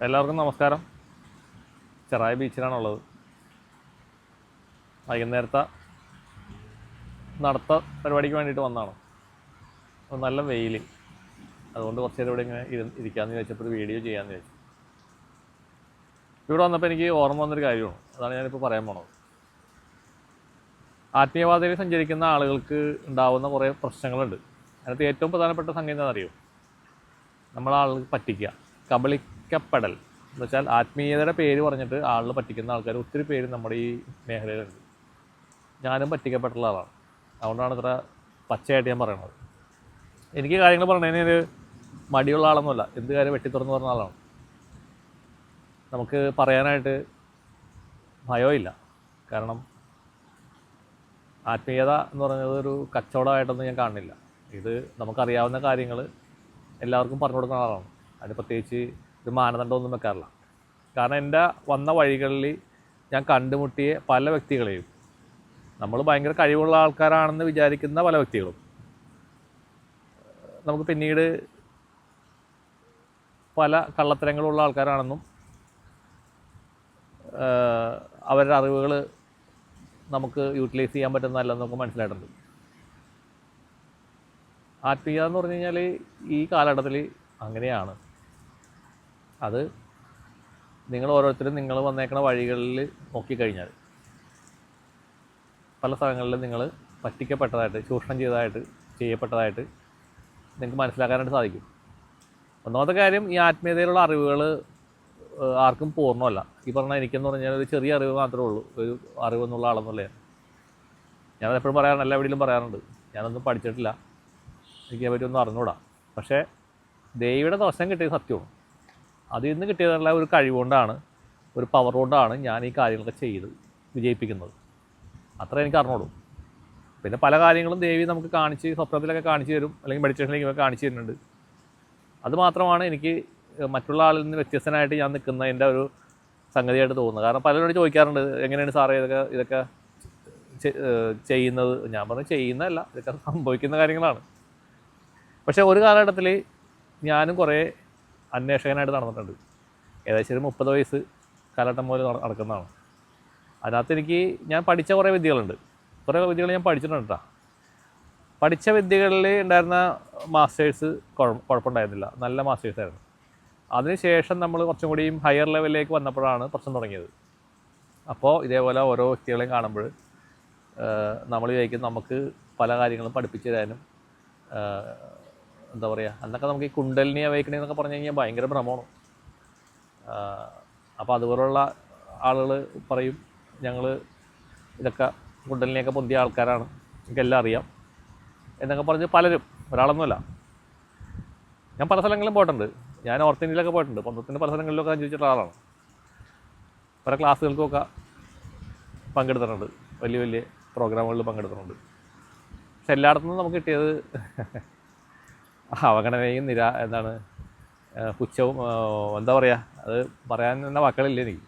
എല്ലാവർക്കും നമസ്കാരം. ചെറായി ബീച്ചിലാണുള്ളത്. വൈകുന്നേരത്തെ നടത്ത പരിപാടിക്ക് വേണ്ടിയിട്ട് വന്നതാണ്. അപ്പോൾ നല്ല വെയിൽ, അതുകൊണ്ട് കുറച്ച് നേരം ഇവിടെ ഇങ്ങനെ ഇരിക്കാമെന്ന് ചോദിച്ചപ്പോൾ ഒരു വീഡിയോ ചെയ്യാമെന്ന് ചോദിച്ചു. ഇവിടെ വന്നപ്പോൾ എനിക്ക് ഓർമ്മ വന്നൊരു കാര്യമാണ്. അതാണ് ഞാനിപ്പോൾ പറയാൻ പോണത്. ആത്മീയവാദിയിൽ സഞ്ചരിക്കുന്ന ആളുകൾക്ക് ഉണ്ടാകുന്ന കുറേ പ്രശ്നങ്ങളുണ്ട്. അതിനകത്ത് ഏറ്റവും പ്രധാനപ്പെട്ട സംഗതി എന്താണെന്നറിയോ? നമ്മളാളുകൾ പറ്റിക്കുക, കബളിക്കപ്പെടൽ എന്ന് വെച്ചാൽ ആത്മീയതയുടെ പേര് പറഞ്ഞിട്ട് ആളുകൾ പറ്റിക്കുന്ന ആൾക്കാർ ഒത്തിരി പേര് നമ്മുടെ ഈ മേഖലയിലുണ്ട്. ഞാനും പറ്റിക്കപ്പെട്ടുള്ള ആളാണ്. അതുകൊണ്ടാണ് ഇത്ര പച്ചയായിട്ട് ഞാൻ പറയണത്. എനിക്ക് കാര്യങ്ങൾ പറഞ്ഞതിന് ഒരു മടിയുള്ള ആളൊന്നുമല്ല. എന്ത് കാര്യം വെട്ടിത്തുറന്ന് പറഞ്ഞ ആളാണ്. നമുക്ക് പറയാനായിട്ട് ഭയമില്ല. കാരണം ആത്മീയത എന്ന് പറയുന്നത് ഒരു കച്ചവടമായിട്ടൊന്നും ഞാൻ കാണുന്നില്ല. ഇത് നമുക്കറിയാവുന്ന കാര്യങ്ങൾ എല്ലാവർക്കും പറഞ്ഞു കൊടുക്കുന്ന ആളാണ്. അതിന് പ്രത്യേകിച്ച് ഒരു മാനദണ്ഡമൊന്നും വെക്കാറില്ല. കാരണം എൻ്റെ വന്ന വഴികളിൽ ഞാൻ കണ്ടുമുട്ടിയ പല വ്യക്തികളെയും, നമ്മൾ ഭയങ്കര കഴിവുള്ള ആൾക്കാരാണെന്ന് വിചാരിക്കുന്ന പല വ്യക്തികളും നമുക്ക് പിന്നീട് പല കള്ളത്തരങ്ങളുള്ള ആൾക്കാരാണെന്നും അവരുടെ അറിവുകൾ നമുക്ക് യൂട്ടിലൈസ് ചെയ്യാൻ പറ്റുന്നതല്ലെന്ന് നമുക്ക് മനസ്സിലായിട്ടുണ്ട്. ആത്മീയത എന്ന് പറഞ്ഞു കഴിഞ്ഞാൽ ഈ കാലഘട്ടത്തിൽ അങ്ങനെയാണ്. അത് നിങ്ങൾ ഓരോരുത്തരും നിങ്ങൾ വന്നേക്കുന്ന വഴികളിൽ നോക്കിക്കഴിഞ്ഞാൽ പല സ്ഥലങ്ങളിലും നിങ്ങൾ പറ്റിക്കപ്പെട്ടതായിട്ട്, ചൂഷണം ചെയ്യപ്പെട്ടതായിട്ട് നിങ്ങൾക്ക് മനസ്സിലാക്കാനായിട്ട് സാധിക്കും. ഒന്നാമത്തെ കാര്യം, ഈ ആത്മീയതയിലുള്ള അറിവുകൾ ആർക്കും പൂർണ്ണമല്ല. ഈ പറഞ്ഞാൽ എനിക്കെന്ന് പറഞ്ഞാൽ ഒരു ചെറിയ അറിവ് മാത്രമേ ഉള്ളൂ, ഒരു അറിവെന്നുള്ള ആളെന്നുള്ള. ഞാനത് എപ്പോഴും പറയാറുണ്ട്, എല്ലാ വീട്ടിലും പറയാറുണ്ട്, ഞാനൊന്നും പഠിച്ചിട്ടില്ല, എനിക്ക് പറ്റിയൊന്നും അറിഞ്ഞൂടാ. പക്ഷേ ദേവിയുടെ ദർശനം കിട്ടിയത് സത്യമാണ്. അതിൽ നിന്ന് കിട്ടിയതുള്ള ഒരു കഴിവുകൊണ്ടാണ്, ഒരു പവർ കൊണ്ടാണ് ഞാൻ ഈ കാര്യങ്ങളൊക്കെ ചെയ്ത് വിജയിപ്പിക്കുന്നത്. അത്ര എനിക്ക് അറിഞ്ഞോളൂ. പിന്നെ പല കാര്യങ്ങളും ദേവി നമുക്ക് കാണിച്ച്, സ്വപ്നത്തിലൊക്കെ കാണിച്ചു തരും, അല്ലെങ്കിൽ മെഡിറ്റേഷനിലേക്ക് കാണിച്ചു തരുന്നുണ്ട്. അതുമാത്രമാണ് എനിക്ക് മറ്റുള്ള ആളിൽ നിന്ന് വ്യത്യസ്തനായിട്ട് ഞാൻ നിൽക്കുന്നതിൻ്റെ ഒരു സംഗതിയായിട്ട് തോന്നുന്നത്. കാരണം പലരോട് ചോദിക്കാറുണ്ട്, എങ്ങനെയാണ് സാറേ ഇതൊക്കെ ചെയ്യുന്നത്? ഞാൻ പറഞ്ഞു, ചെയ്യുന്നതല്ല, ഇതൊക്കെ സംഭവിക്കുന്ന കാര്യങ്ങളാണ്. പക്ഷേ ഒരു കാലഘട്ടത്തിൽ ഞാനും കുറേ അന്വേഷകനായിട്ട് നടന്നിട്ടുണ്ട്. ഏകദേശം ഒരു 30 വയസ്സ് കാലഘട്ടം പോലെ നടക്കുന്നതാണ്. അതിനകത്ത് ഞാൻ പഠിച്ച കുറേ വിദ്യകളുണ്ട്. കുറേ വിദ്യകൾ ഞാൻ പഠിച്ചിട്ടുണ്ട് കേട്ടോ. പഠിച്ച വിദ്യകളിൽ ഉണ്ടായിരുന്ന മാസ്റ്റേഴ്സ് കുഴപ്പമുണ്ടായിരുന്നില്ല, നല്ല മാസ്റ്റേഴ്സായിരുന്നു. അതിനുശേഷം നമ്മൾ കുറച്ചും കൂടിയും ഹയർ ലെവലിലേക്ക് വന്നപ്പോഴാണ് പ്രശ്നം തുടങ്ങിയത്. അപ്പോൾ ഇതേപോലെ ഓരോ വ്യക്തികളെയും കാണുമ്പോൾ നമ്മൾ വിചാരിക്കും നമുക്ക് പല കാര്യങ്ങളും പഠിപ്പിച്ചു തരാനും, എന്താ പറയുക, അന്നൊക്കെ നമുക്ക് ഈ കുണ്ടലിനി അവേക്കണി എന്നൊക്കെ പറഞ്ഞു കഴിഞ്ഞാൽ ഭയങ്കര ഭ്രമമാണ്. അപ്പോൾ അതുപോലുള്ള ആളുകൾ പറയും, ഞങ്ങൾ ഇതൊക്കെ കുണ്ടലിനിയൊക്കെ പൊന്തിയ ആൾക്കാരാണ്, എനിക്കെല്ലാം അറിയാം എന്നൊക്കെ പറഞ്ഞ് പലരും, ഒരാളൊന്നുമല്ല. ഞാൻ പല സ്ഥലങ്ങളിലും പോയിട്ടുണ്ട്. ഞാൻ നോർത്ത് ഇന്ത്യയിലൊക്കെ പോയിട്ടുണ്ട്. പൊന്തത്തിൻ്റെ പല സ്ഥലങ്ങളിലൊക്കെ സഞ്ചരിച്ചിട്ടുള്ള ആളാണ്. പല ക്ലാസ്സുകൾക്കൊക്കെ പങ്കെടുത്തിട്ടുണ്ട്, വലിയ വലിയ പ്രോഗ്രാമുകളിൽ പങ്കെടുത്തിട്ടുണ്ട്. പക്ഷെ എല്ലായിടത്തുനിന്നും നമുക്ക് കിട്ടിയത് അവഗണനയും പുച്ഛവും, എന്താ പറയുക, അത് പറയാൻ തന്നെ വാക്കുകളില്ല എനിക്ക്.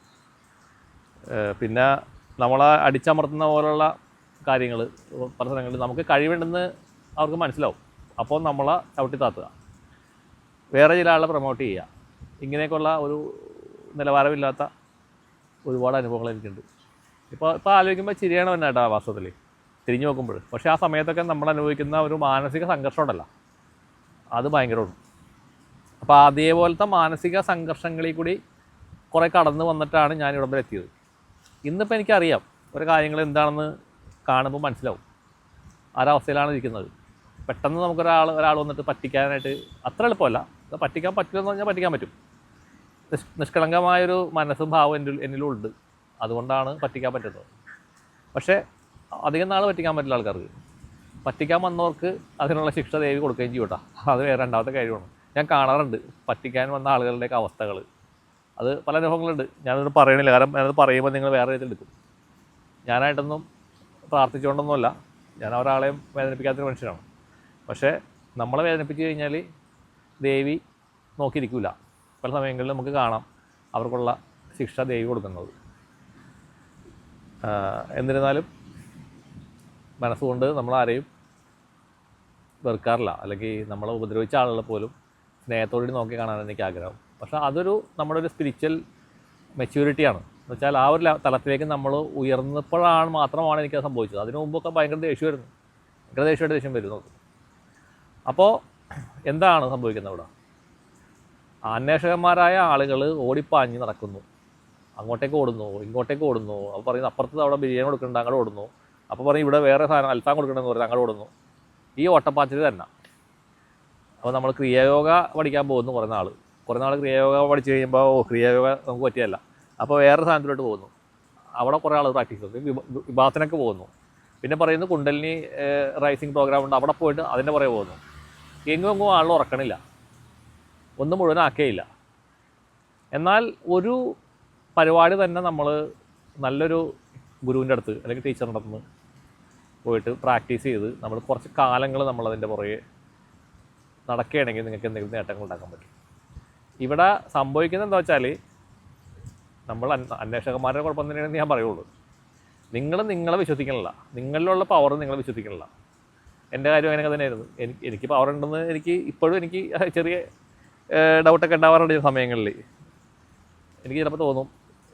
പിന്നെ നമ്മളെ അടിച്ചമർത്തുന്ന പോലുള്ള കാര്യങ്ങൾ പല സ്ഥലങ്ങളിൽ നമുക്ക് കഴിവുണ്ടെന്ന് അവർക്ക് മനസ്സിലാവും. അപ്പോൾ നമ്മളെ ചവിട്ടിത്താത്തുക, വേറെ ചില ആളെ പ്രൊമോട്ട് ചെയ്യുക, ഇങ്ങനെയൊക്കെയുള്ള ഒരു നിലവാരമില്ലാത്ത ഒരുപാട് അനുഭവങ്ങൾ എനിക്കുണ്ട്. ഇപ്പോൾ ആലോചിക്കുമ്പോൾ ചിരിയാണ് തന്നെ കേട്ടോ വാസ്തവത്തിൽ തിരിഞ്ഞു നോക്കുമ്പോൾ. പക്ഷേ ആ സമയത്തൊക്കെ നമ്മൾ അനുഭവിക്കുന്ന ഒരു മാനസിക സംഘർഷം ഉണ്ടല്ലോ, അത് ഭയങ്കരമാണ്. അപ്പോൾ അതേപോലത്തെ മാനസിക സംഘർഷങ്ങളിൽ കൂടി കുറേ കടന്നു വന്നിട്ടാണ് ഞാൻ ഇവിടം വരെ എത്തിയത്. ഇന്നിപ്പോൾ എനിക്കറിയാം ഒരു കാര്യങ്ങൾ എന്താണെന്ന് കാണുമ്പോൾ മനസ്സിലാവും. ആരവസ്ഥയിലാണ് ഇരിക്കുന്നത്. പെട്ടെന്ന് ഒരാൾ വന്നിട്ട് പറ്റിക്കാനായിട്ട് അത്ര എളുപ്പമല്ല. അത് പറ്റിക്കാൻ പറ്റില്ലെന്ന് പറഞ്ഞാൽ പറ്റിക്കാൻ പറ്റും. നിഷ്കളങ്കമായൊരു മനസ്സും ഭാവം എന്നിലും ഉണ്ട്. അതുകൊണ്ടാണ് പറ്റിക്കാൻ പറ്റുന്നത്. പക്ഷേ അധികം നാൾ പറ്റിക്കാൻ പറ്റില്ല ആൾക്കാർക്ക്. പറ്റിക്കാൻ വന്നവർക്ക് അതിനുള്ള ശിക്ഷ ദേവി കൊടുക്കുകയും ചെയ്യും കേട്ടോ. അത് വേറെ രണ്ടാമത്തെ കാര്യമാണ്. ഞാൻ കാണാറുണ്ട് പറ്റിക്കാൻ വന്ന ആളുകളുടെയൊക്കെ അവസ്ഥകൾ. അത് പല അനുഭവങ്ങളുണ്ട്. ഞാനത് പറയണില്ല, കാരണം ഞാനത് പറയുമ്പോൾ നിങ്ങൾ വേറെ രീതിയിൽ എടുക്കും. ഞാനായിട്ടൊന്നും പ്രാർത്ഥിച്ചുകൊണ്ടൊന്നുമല്ല, ഞാൻ ഒരാളെയും വേദനിപ്പിക്കാത്തൊരു മനുഷ്യനാണ്. പക്ഷേ നമ്മളെ വേദനിപ്പിച്ച് കഴിഞ്ഞാൽ ദേവി നോക്കിയിരിക്കില്ല. പല സമയങ്ങളിൽ നമുക്ക് കാണാം അവർക്കുള്ള ശിക്ഷ ദേവി കൊടുക്കുന്നത്. എന്നിരുന്നാലും മനസ്സുകൊണ്ട് നമ്മളാരെയും വെറുക്കാറില്ല, അല്ലെങ്കിൽ നമ്മളെ ഉപദ്രവിച്ച ആളുകളെ പോലും സ്നേഹത്തോടുകൂടി നോക്കി കാണാനാണ് എനിക്ക് ആഗ്രഹം. പക്ഷേ അതൊരു നമ്മുടെ ഒരു സ്പിരിച്വൽ മെച്യൂരിറ്റിയാണ്. എന്ന് വെച്ചാൽ ആ ഒരു തലത്തിലേക്ക് നമ്മൾ ഉയർന്നപ്പോഴാണ് മാത്രമാണ് എനിക്കത് സംഭവിച്ചത്. അതിനു മുമ്പൊക്കെ ഭയങ്കര ദേഷ്യമായിരുന്നു, ഭയങ്കര ദേഷ്യം വരുന്നു. അപ്പോൾ എന്താണ് സംഭവിക്കുന്നത് ഇവിടെ? അന്വേഷകന്മാരായ ആളുകൾ ഓടിപ്പാഞ്ഞ് നടക്കുന്നു, അങ്ങോട്ടേക്ക് ഓടുന്നു, ഇങ്ങോട്ടേക്ക് ഓടുന്നു. അപ്പോൾ പറയുന്നത് അപ്പുറത്ത് അവിടെ ബിരിയാണി കൊടുക്കുന്നുണ്ട്, അങ്ങോട്ട് ഓടുന്നു. അപ്പോൾ പറയും ഇവിടെ വേറെ സാധനം അൽഫാം കൊടുക്കണമെന്ന് പറഞ്ഞാൽ അങ്ങോട്ട് ഓടുന്നു. ഈ ഓട്ടപ്പാച്ചിൽ തന്നെ. അപ്പോൾ നമ്മൾ ക്രിയായോഗ പഠിക്കാൻ പോകുന്നു കുറേ നാൾ ക്രിയായോഗ പഠിച്ചു കഴിയുമ്പോൾ ക്രിയായോഗ നമുക്ക് പറ്റിയല്ല. അപ്പോൾ വേറെ സാധനത്തിലോട്ട് പോകുന്നു, അവിടെ കുറേ ആൾ പ്രാക്ടീസ് ചെയ്തു, വിഭാസനക്ക് പോകുന്നു. പിന്നെ പറയുന്നത് കുണ്ടലിനി റൈസിങ് പ്രോഗ്രാം ഉണ്ട്, അവിടെ പോയിട്ട് അതിൻ്റെ പുറകെ പോകുന്നു. എങ്ങും ആളുകൾ ഉറക്കണില്ല, ഒന്നും മുഴുവനാക്കേയില്ല. എന്നാൽ ഒരു പരിപാടി തന്നെ നമ്മൾ നല്ലൊരു ഗുരുവിൻ്റെ അടുത്ത് അല്ലെങ്കിൽ ടീച്ചറിൻ്റെ അടുത്ത് പോയിട്ട് പ്രാക്ടീസ് ചെയ്ത് നമ്മൾ കുറച്ച് കാലങ്ങൾ നമ്മളതിൻ്റെ പുറകെ നടക്കുകയാണെങ്കിൽ നിങ്ങൾക്ക് എന്തെങ്കിലും നേട്ടങ്ങൾ ഉണ്ടാക്കാൻ പറ്റും. ഇവിടെ സംഭവിക്കുന്നത് എന്താ വെച്ചാൽ, നമ്മൾ അന്വേഷകന്മാരുടെ കുഴപ്പം തന്നെയാണെന്ന് ഞാൻ പറയുള്ളൂ. നിങ്ങളെ വിശ്വസിക്കണില്ല, നിങ്ങളിലുള്ള പവർ നിങ്ങളെ വിശ്വസിക്കണില്ല. എൻ്റെ കാര്യം അങ്ങനെയൊക്കെ തന്നെയായിരുന്നു. എനിക്ക് പവർ ഉണ്ടെന്ന് ഇപ്പോഴും എനിക്ക് ചെറിയ ഡൗട്ടൊക്കെ ഉണ്ടാവാറുണ്ട്. ഈ സമയങ്ങളിൽ എനിക്ക് ചിലപ്പോൾ തോന്നും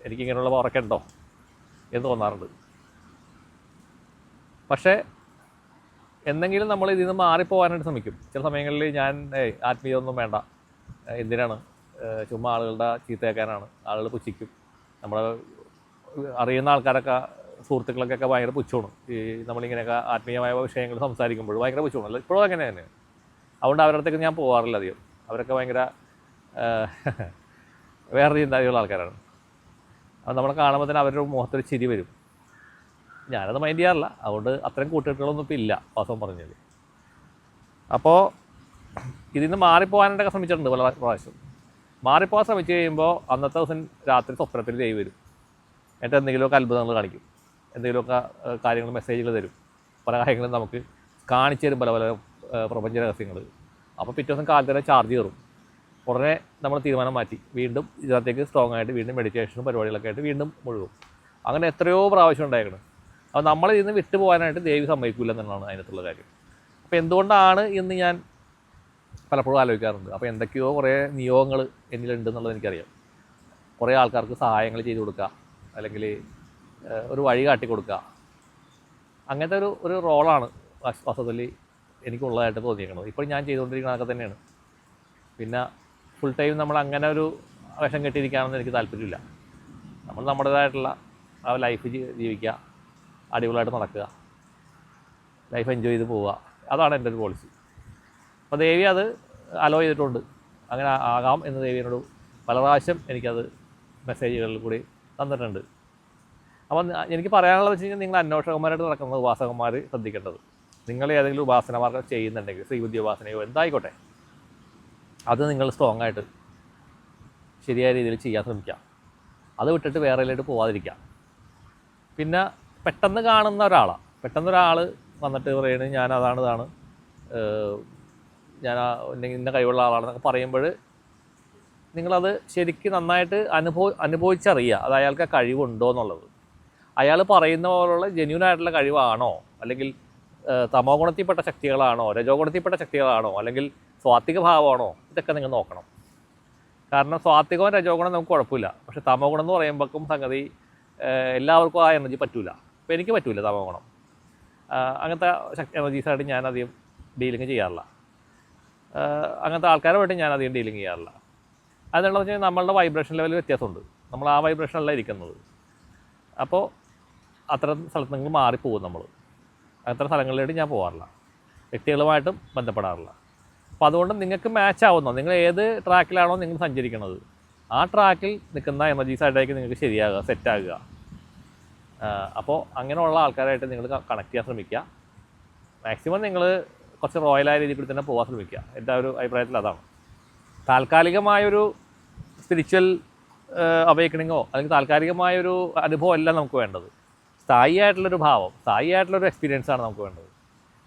എനിക്കിങ്ങനെയുള്ള പവറൊക്കെ ഉണ്ടോ എന്ന് തോന്നാറുണ്ട്. പക്ഷേ എന്തെങ്കിലും നമ്മൾ ഇതിൽ നിന്ന് മാറിപ്പോകാനായിട്ട് ശ്രമിക്കും. ചില സമയങ്ങളിൽ ഞാൻ ആത്മീയമൊന്നും വേണ്ട, എന്തിനാണ് ചുമ്മാ ആളുകളുടെ ചീത്തയാക്കാനാണ്, ആളുകൾ പുച്ഛിക്കും. നമ്മളെ അറിയുന്ന ആൾക്കാരൊക്കെ സുഹൃത്തുക്കളൊക്കെ ഭയങ്കര പുച്ഛമാണ്. ഈ നമ്മളിങ്ങനെയൊക്കെ ആത്മീയമായ വിഷയങ്ങൾ സംസാരിക്കുമ്പോൾ ഭയങ്കര പുച്ഛമാണ്. അല്ല, ഇപ്പോഴും അങ്ങനെ തന്നെ. അതുകൊണ്ട് അവരുടെ അടുത്തേക്ക് ഞാൻ പോകാറില്ല അധികം. അവരൊക്കെ ഭയങ്കര വേറെ ചിന്താഗതിയുള്ള ആൾക്കാരാണ്. അത് നമ്മളെ കാണുമ്പോൾ തന്നെ അവരുടെ മുഖത്തൊരു ചിരി വരും. ഞാനത് മൈൻഡ് ചെയ്യാറില്ല. അതുകൊണ്ട് അത്രയും കൂട്ടുകെട്ടുകളൊന്നും ഇപ്പോൾ ഇല്ല, വാസ്തവം പറഞ്ഞത്. അപ്പോൾ ഇതിൽ നിന്ന് മാറിപ്പോകാനായിട്ടൊക്കെ ശ്രമിച്ചിട്ടുണ്ട് പല പ്രാവശ്യം. മാറിപ്പോകാൻ ശ്രമിച്ചു കഴിയുമ്പോൾ അന്നത്തെ ദിവസം രാത്രി സ്വപ്നത്തിൽ ദൈവം വരും, എന്നിട്ട് എന്തെങ്കിലുമൊക്കെ അത്ഭുതങ്ങൾ കാണിക്കും, എന്തെങ്കിലുമൊക്കെ കാര്യങ്ങൾ മെസ്സേജുകൾ തരും, പല കാര്യങ്ങളും നമുക്ക് കാണിച്ചു തരും, പല പല പ്രപഞ്ച രഹസ്യങ്ങൾ. അപ്പോൾ പിറ്റേ ദിവസം കാലത്ത് തന്നെ ചാർജ് കയറും. ഉടനെ നമ്മൾ തീരുമാനം മാറ്റി വീണ്ടും ഇതിനകത്തേക്ക് സ്ട്രോങ് ആയിട്ട് വീണ്ടും മെഡിറ്റേഷനും പരിപാടികളൊക്കെ ആയിട്ട് വീണ്ടും മുഴുകും. അങ്ങനെ എത്രയോ പ്രാവശ്യം ഉണ്ടായിരുന്നു. അപ്പോൾ നമ്മളിൽ നിന്ന് വിട്ടു പോകാനായിട്ട് ദേവി സമ്മതിക്കില്ല എന്നുള്ളതാണ് അതിനകത്തുള്ള കാര്യം. അപ്പോൾ എന്തുകൊണ്ടാണ് എന്ന് ഞാൻ പലപ്പോഴും ആലോചിക്കാറുണ്ട്. അപ്പോൾ എന്തൊക്കെയോ കുറേ നിയോഗങ്ങൾ എന്നിലുണ്ടെന്നുള്ളത് എനിക്കറിയാം. കുറേ ആൾക്കാർക്ക് സഹായങ്ങൾ ചെയ്തു കൊടുക്കുക, അല്ലെങ്കിൽ ഒരു വഴി കാട്ടി കൊടുക്കുക, അങ്ങനത്തെ ഒരു റോളാണ് വാസ്തവത്തിൽ എനിക്കുള്ളതായിട്ട് തോന്നിയിരിക്കുന്നത്. ഇപ്പോൾ ഞാൻ ചെയ്തുകൊണ്ടിരിക്കുന്നതൊക്കെ തന്നെയാണ്. പിന്നെ ഫുൾ ടൈം നമ്മൾ അങ്ങനെ ഒരു വേഷം കെട്ടിയിരിക്കുകയാണെന്ന് എനിക്ക് താല്പര്യമില്ല. നമ്മൾ നമ്മുടേതായിട്ടുള്ള ആ ലൈഫ് ജീവിക്കുക, അടിപൊളിയായിട്ട് നടക്കുക, ലൈഫ് എൻജോയ് ചെയ്ത് പോവുക, അതാണ് എൻ്റെ ഒരു പോളിസി. അപ്പോൾ ദേവി അത് അലോ ചെയ്തിട്ടുണ്ട്, അങ്ങനെ ആകാം എന്ന് ദേവിയോട് പല പ്രാവശ്യം എനിക്കത് മെസ്സേജുകളിൽ കൂടി തന്നിട്ടുണ്ട്. അപ്പം എനിക്ക് പറയാനുള്ളത് വെച്ച് കഴിഞ്ഞാൽ, നിങ്ങൾ അന്വേഷകന്മാരായിട്ട് നടക്കുന്ന ഉപാസകന്മാർ ശ്രദ്ധിക്കേണ്ടത്, നിങ്ങൾ ഏതെങ്കിലും ഉപാസനമാർഗം ചെയ്യുന്നുണ്ടെങ്കിൽ ശ്രീബുദ്ധി ഉപാസനയോ എന്തായിക്കോട്ടെ, അത് നിങ്ങൾ സ്ട്രോങ് ആയിട്ട് ശരിയായ രീതിയിൽ ചെയ്യാൻ ശ്രമിക്കാം. അത് വിട്ടിട്ട് വേറെയിലോട്ട് പോകാതിരിക്കാം. പിന്നെ പെട്ടെന്ന് കാണുന്ന ഒരാൾ വന്നിട്ട് പറയുന്നത് ഞാൻ ഇതാണ് ഞാൻ ഇന്ന കഴിവുള്ള ആളാണെന്നൊക്കെ പറയുമ്പോൾ നിങ്ങളത് ശരിക്കും നന്നായിട്ട് അനുഭവിച്ചറിയുക, അത് അയാൾക്ക് കഴിവുണ്ടോ എന്നുള്ളത്. അയാൾ പറയുന്ന പോലുള്ള ജെന്യൂനായിട്ടുള്ള കഴിവാണോ, അല്ലെങ്കിൽ തമോ ഗുണത്തിൽപ്പെട്ട ശക്തികളാണോ, രജോ ഗുണത്തിൽപ്പെട്ട ശക്തികളാണോ, അല്ലെങ്കിൽ സ്വാത്വിക ഭാവമാണോ, ഇതൊക്കെ നിങ്ങൾ നോക്കണം. കാരണം സ്വാത്വികവും രജോ ഗുണം നമുക്ക് കുഴപ്പമില്ല, പക്ഷേ തമോ ഗുണം എന്ന് പറയുമ്പോഴേക്കും സംഗതി എല്ലാവർക്കും ആ എനർജി പറ്റില്ല. അപ്പോൾ എനിക്ക് പറ്റില്ല തമോ ഗുണം. അങ്ങനത്തെ എനർജീസായിട്ട് ഞാനധികം ഡീലിങ് ചെയ്യാറില്ല. അങ്ങനത്തെ ആൾക്കാരുമായിട്ട് ഞാനധികം ഡീലിങ് ചെയ്യാറില്ല. അതെന്നുള്ളത് വെച്ച് കഴിഞ്ഞാൽ നമ്മളുടെ വൈബ്രേഷൻ ലെവൽ വ്യത്യാസമുണ്ട്, നമ്മൾ ആ വൈബ്രേഷനല്ല ഇരിക്കുന്നത്. അപ്പോൾ അത്തരം സ്ഥലത്ത് നിങ്ങൾ മാറിപ്പോകും. അങ്ങനത്തെ സ്ഥലങ്ങളിലേക്ക് ഞാൻ പോകാറില്ല, വ്യക്തികളുമായിട്ടും ബന്ധപ്പെടാറില്ല. അപ്പോൾ അതുകൊണ്ട് നിങ്ങൾക്ക് മാച്ച് ആവുന്നോ, നിങ്ങൾ ഏത് ട്രാക്കിലാണോ നിങ്ങൾ സഞ്ചരിക്കുന്നത് ആ ട്രാക്കിൽ നിൽക്കുന്ന എനർജീസായിട്ടായിരിക്കും നിങ്ങൾക്ക് ശരിയാകുക, സെറ്റാകുക. അപ്പോൾ അങ്ങനെയുള്ള ആൾക്കാരായിട്ട് നിങ്ങൾ കണക്ട് ചെയ്യാൻ ശ്രമിക്കുക. മാക്സിമം നിങ്ങൾ കുറച്ച് റോയലായ രീതിയിൽ കൂടി തന്നെ പോകാൻ ശ്രമിക്കുക. എൻ്റെ ഒരു അഭിപ്രായത്തിൽ അതാണ്. താൽക്കാലികമായൊരു സ്പിരിച്വൽ അവേക്കണിങ്ങോ അല്ലെങ്കിൽ താൽക്കാലികമായൊരു അനുഭവമല്ല നമുക്ക് വേണ്ടത്. സ്ഥായി ആയിട്ടുള്ളൊരു ഭാവം, സ്ഥായി ആയിട്ടുള്ളൊരു എക്സ്പീരിയൻസാണ് നമുക്ക് വേണ്ടത്.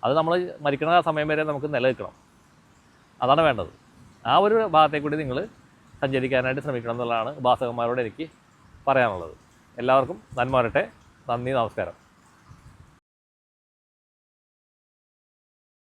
അത് നമ്മൾ മരിക്കുന്ന സമയം വരെ നമുക്ക് നിലനിൽക്കണം, അതാണ് വേണ്ടത്. ആ ഒരു ഭാഗത്തേക്ക് കൂടി നിങ്ങൾ സഞ്ചരിക്കാനായിട്ട് ശ്രമിക്കണം എന്നുള്ളതാണ് ഉപാസകന്മാരോട് എനിക്ക് പറയാനുള്ളത്. എല്ലാവർക്കും നന്മ വരട്ടെ. നന്ദി, നമസ്കാരം.